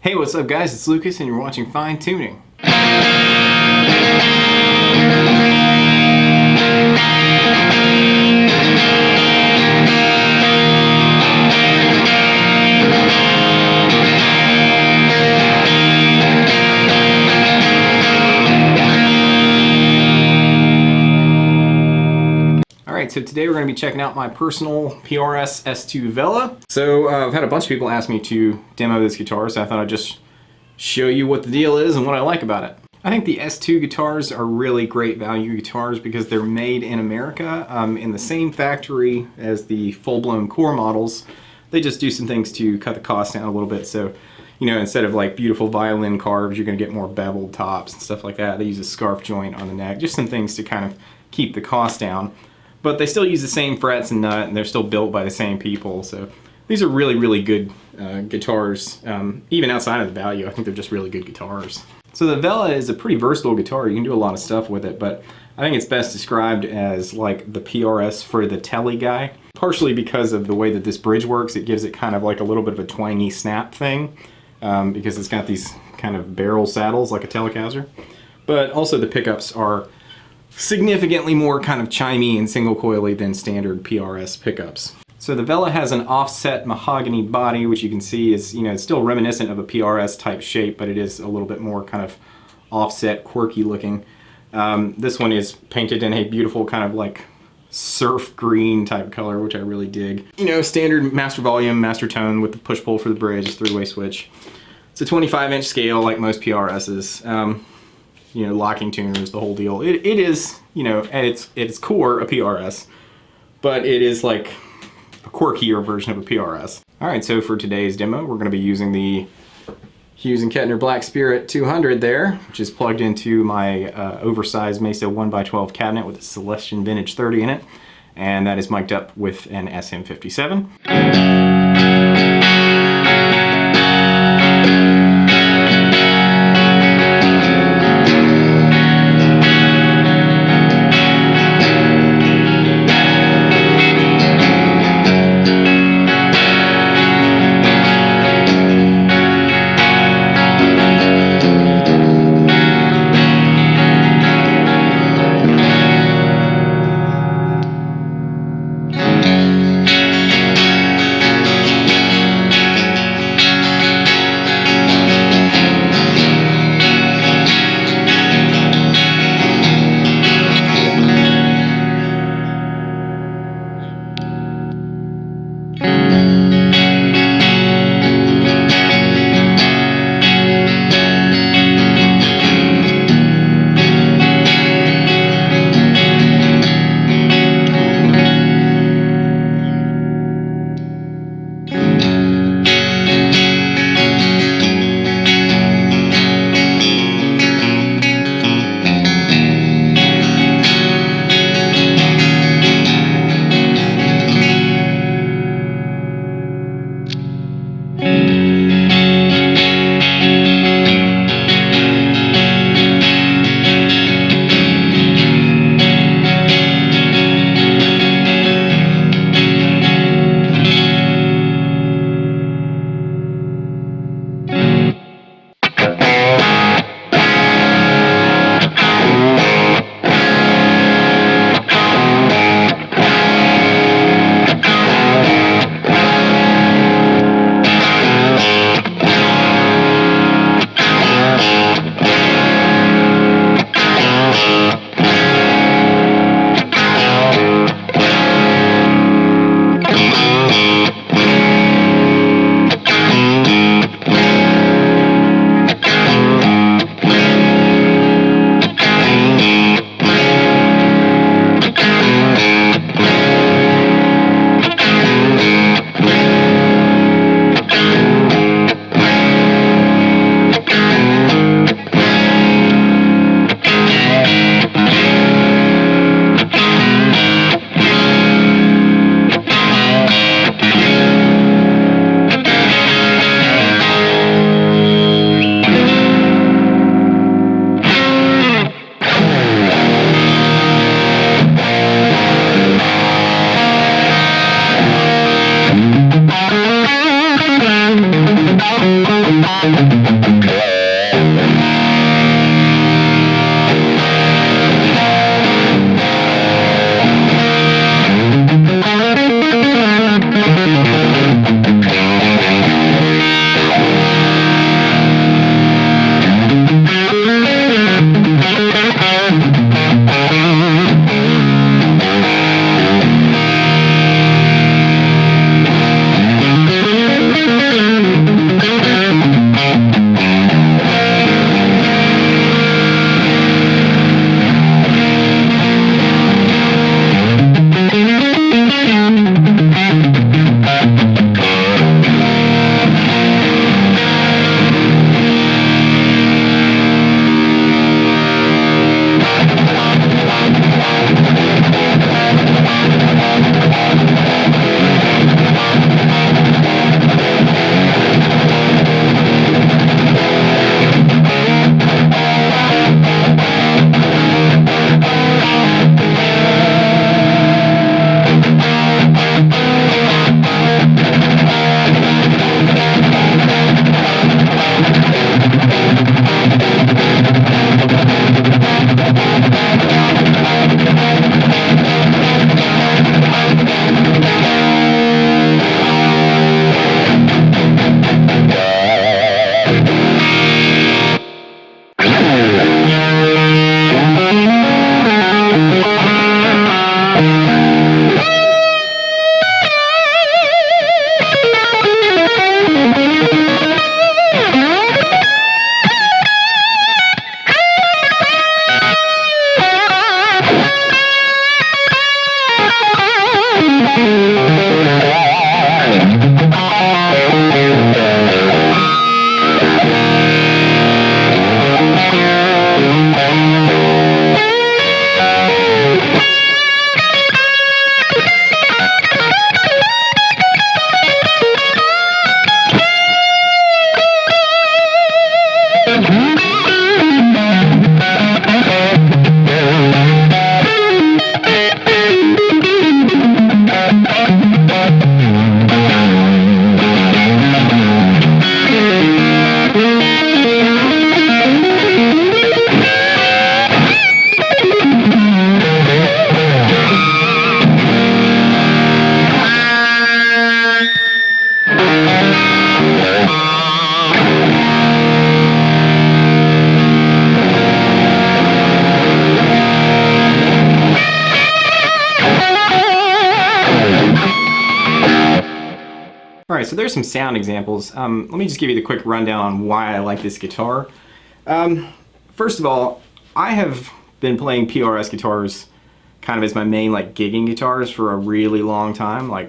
Hey, what's up guys? It's Lucas and you're watching Fine Tuning. Alright, so today we're going to be checking out my personal PRS S2 Vela. So I've had a bunch of people ask me to demo this guitar, so I thought I'd just show you what the deal is and what I like about it. I think the S2 guitars are really great value guitars because they're made in America in the same factory as the full-blown core models. They just do some things to cut the cost down a little bit, so you know, instead of like beautiful violin carves, you're going to get more beveled tops and stuff like that. They use a scarf joint on the neck, just some things to kind of keep the cost down. But they still use the same frets and nut, and they're still built by the same people. So these are really, really good guitars. Even outside of the value, I think they're just really good guitars. So the Vela is a pretty versatile guitar. You can do a lot of stuff with it, but I think it's best described as like the PRS for the telly guy. Partially because of the way that this bridge works, it gives it kind of like a little bit of a twangy snap thing, because it's got these kind of barrel saddles like a Telecaster. But also the pickups are significantly more kind of chimey and single coily than standard PRS pickups. So the Vela has an offset mahogany body, which you can see is, you know, it's still reminiscent of a PRS type shape, but it is a little bit more kind of offset, quirky looking. This one is painted in a beautiful kind of like surf green type color, which I really dig. You know, standard master volume, master tone with the push-pull for the bridge, three-way switch. It's a 25-inch scale like most PRSs. You know, locking tuners, the whole deal. It is, you know, at its core a PRS, but it is like a quirkier version of a PRS. Alright, so for today's demo, we're going to be using the Hughes & Kettner Black Spirit 200 there, which is plugged into my oversized Mesa 1x12 cabinet with a Celestion Vintage 30 in it, and that is mic'd up with an SM57. Alright, so there's some sound examples. Let me just give you the quick rundown on why I like this guitar. First of all, I have been playing PRS guitars kind of as my main like gigging guitars for a really long time, like,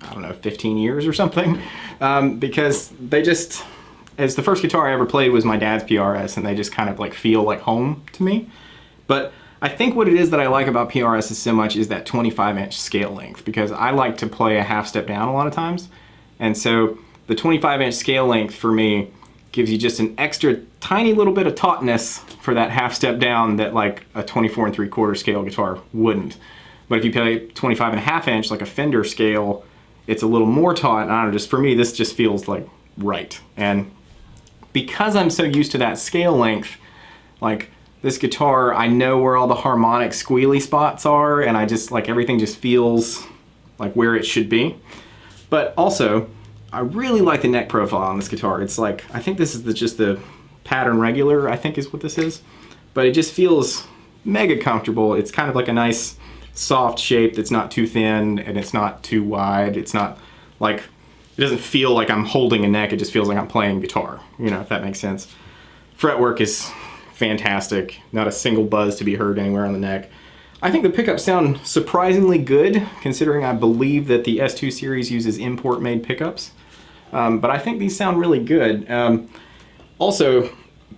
I don't know, 15 years or something, because they just, as the first guitar I ever played was my dad's PRS, and they just kind of like feel like home to me. But I think what it is that I like about PRS so much is that 25-inch scale length, because I like to play a half step down a lot of times. And so the 25-inch scale length for me gives you just an extra tiny little bit of tautness for that half step down that like a 24 3/4 scale guitar wouldn't. But if you play 25.5 inch like a Fender scale, it's a little more taut, and I don't know, just for me this just feels like right. And because I'm so used to that scale length, like this guitar, I know where all the harmonic squealy spots are, and I just like everything just feels like where it should be. But also, I really like the neck profile on this guitar. It's like, I think this is just the pattern regular, I think is what this is. But it just feels mega comfortable. It's kind of like a nice soft shape that's not too thin and it's not too wide. It's not like, it doesn't feel like I'm holding a neck, it just feels like I'm playing guitar, you know, if that makes sense. Fretwork is fantastic. Not a single buzz to be heard anywhere on the neck. I think the pickups sound surprisingly good, considering I believe that the S2 series uses import-made pickups. But I think these sound really good. Also,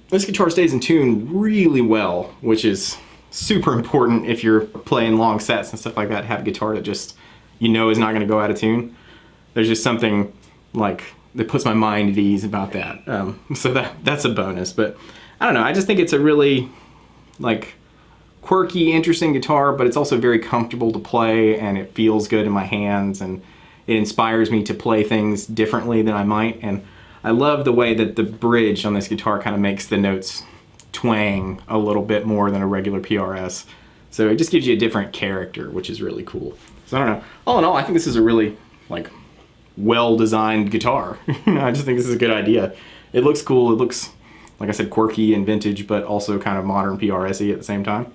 this guitar stays in tune really well, which is super important if you're playing long sets and stuff like that. Have a guitar that just, you know, is not going to go out of tune. There's just something like that puts my mind at ease about that. So that's a bonus. But I don't know, I just think it's a really like quirky, interesting guitar, but it's also very comfortable to play, and it feels good in my hands, and it inspires me to play things differently than I might. And I love the way that the bridge on this guitar kind of makes the notes twang a little bit more than a regular PRS. So it just gives you a different character, which is really cool. So I don't know. All in all, I think this is a really like well-designed guitar. I just think this is a good idea. It looks cool. It looks, like I said, quirky and vintage, but also kind of modern PRS-y at the same time.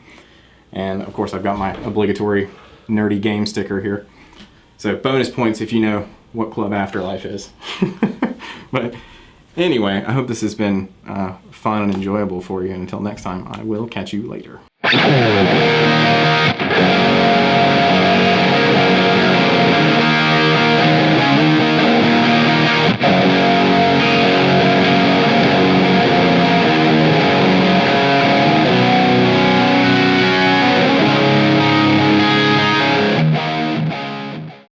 And of course, I've got my obligatory nerdy game sticker here. So bonus points if you know what Club Afterlife is. But anyway, I hope this has been fun and enjoyable for you. And until next time, I will catch you later.